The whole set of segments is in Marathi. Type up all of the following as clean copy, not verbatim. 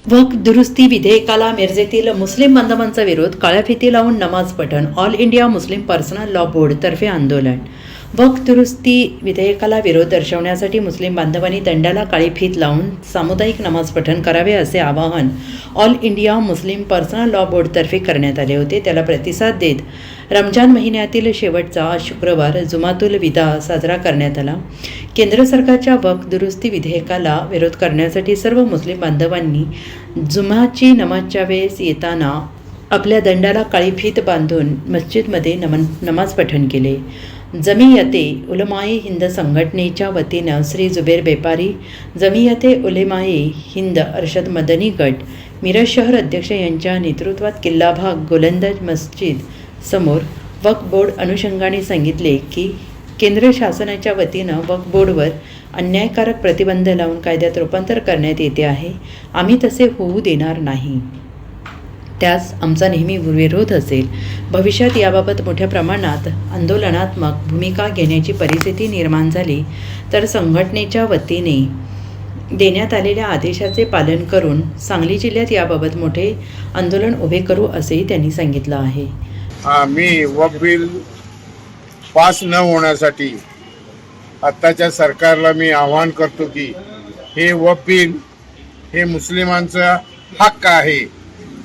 वक्फ दुरुस्ती विधेयकाला मिरजेतील मुस्लिम बांधवांचा विरोध, काळ्या फिती लावून नमाज पठण. All India Muslim personal law बोर्डतर्फे आंदोलन. वक्फ दुरुस्ती विधेयकाला विरोध दर्शवण्यासाठी मुस्लिम बांधवांनी दंडाला काळी फीत लावून सामुदायिक नमाज पठण करावे असे आवाहन all India Muslim personal law बोर्डतर्फे करण्यात आले होते. त्याला प्रतिसाद देत रमजान महिन्यातील शेवटचा शुक्रवार जुमातुल विदा साजरा करण्यात आला. केंद्र सरकारच्या वक्फ दुरुस्ती विधेयकाला विरोध करण्यासाठी सर्व मुस्लिम बांधवांनी जुमाची नमाजच्या वेळेस येताना आपल्या दंडाला काळी फीत बांधून मस्जिदमध्ये नमाज पठण केले. जमियते उलमाए हिंद संघटनेच्या वतीनं श्री जुबेर बेपारी, जमियते उलेमाए हिंद अरशद मदनी गट, मिरज शहर अध्यक्ष यांच्या नेतृत्वात किल्ला भाग गोलंदाज मस्जिद समोर वक्फ बोर्ड अनुषंगाने सांगितले की केंद्र शासनाच्या वतीनं वक्फ बोर्डवर अन्यायकारक प्रतिबंध लावून कायद्यात रूपांतर करण्यात येते आहे. आम्ही तसे होऊ देणार नाही. त्यास आमचा नेहमी विरोध असेल. भविष्यात याबाबत मोठ्या प्रमाणात आंदोलनात्मक भूमिका घेण्याची परिस्थिती निर्माण झाली तर संघटनेच्या वतीने देण्यात आलेल्या आदेशाचे पालन करून सांगली जिल्ह्यात याबाबत मोठे आंदोलन उभे करू असेही त्यांनी सांगितलं आहे. मी वक्फ बिल पास न होण्यासाठी आत्ताच्या सरकारला मी आवाहन करतो की हे वक्फ बिल हे मुस्लिमांचा हक्क आहे.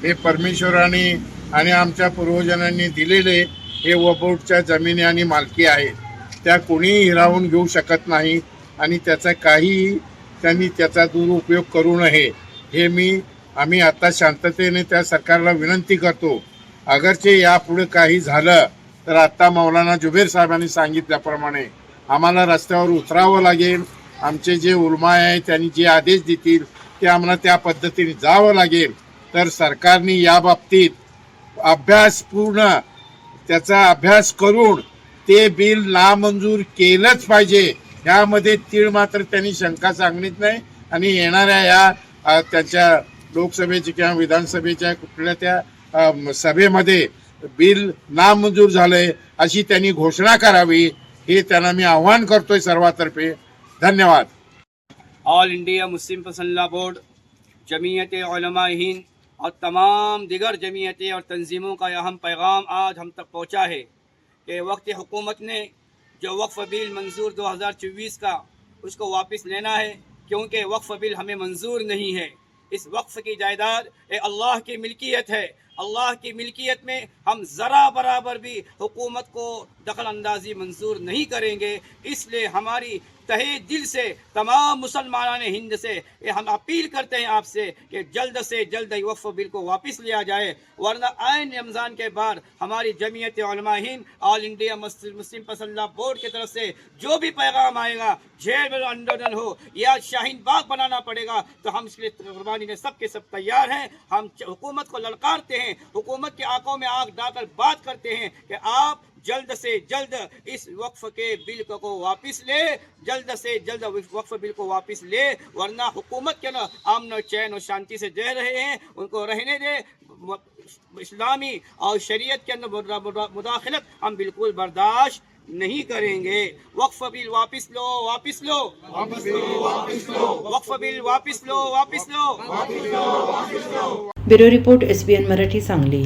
हे परमेश्वराने आणि आमच्या पूर्वजांनी दिलेले हे वक्फ बोर्डच्या जमिनी आणि मालकी आहे. त्या कोणीही हिरावून घेऊ शकत नाही आणि त्याचा काही त्यांनी त्याचा दुरुपयोग करू नये हे आम्ही आता शांततेने त्या सरकारला विनंती करतो. अगरचे यापुढे काही झालं तर आत्ता मौलाना जुबेर साहेबांनी सांगितल्याप्रमाणे आम्हाला रस्त्यावर उतरावं लागेल. आमचे जे उलमा आहे त्यांनी जे आदेश देतील ते आम्हाला त्या पद्धतीने जावं लागेल. तर सरकारने याबाबतीत त्याचा अभ्यास करून ते बिल नामंजूर केलंच पाहिजे. ह्यामध्ये तीळ मात्र त्यांनी शंका सांगणीच नाही आणि येणाऱ्या या त्यांच्या लोकसभेच्या किंवा विधानसभेच्या कुठल्या त्या सभेमध्ये बिल नामंजूर झालंय अशी त्यांनी घोषणा करावी हे त्यांना मी आवाहन करतोय सर्वातर्फे. धन्यवाद. All India Muslim personal law board, Jamiat Ulama Hind और तमाम दिगर जमीयतें और तंजीमों का अहम पैगाम आज हम तक पहुँचा है कि वक्त हुकूमत ने जो वक्फ बिल मंजूर 2024 का उसको वापस लेना है, क्योंकि वक्फ बिल हमें मंजूर नहीं है. इस वक्फ की जायदाद ये अल्लाह की मिल्कियत है. अल्लाह की मिल्कियत में हम ज़रा बराबर भी हुकूमत को दखल अंदाजी मंजूर नहीं करेंगे. इसलिए हमारी तहे दिल से तमाम मुसलमान हिंद से हम अपील करते हैं आपसे कि जल्द से जल्द वक्फ बिल को वापस लिया जाए, वरना आइन रमज़ान के बाद हमारी Jamiat Ulama Hind all India Muslim personal law board की तरफ से जो भी पैगाम आएगा, जेल में आंदोलन हो या शाहीन बाग बनाना पड़ेगा, तो हम इसके लिए कुर्बानी में सब के सब तैयार हैं. हम हुकूमत को ललकारते हैं, हुकूमत के आंखों में आंख डालकर बात करते हैं कि आप जल्द से जल्द इस वक्फ के बिल को वापस ले, जल्द से जल्द वक्फ बिल को वापस ले, वरना हुकूमत के ना अमन चैन और शांति से रह रहे हैं उनको रहने दे. इस्लामी और शरीयत के अंदर मुदाखलत हम बिल्कुल बर्दाश्त नहीं करेंगे. वक्फ बिल वापस लो, वापस लो, वापस लो, वापस लो, वक्फ बिल वापस लो, वापस लो, वापस लो, वापस low. Bureau report SBN Marathi Sangli.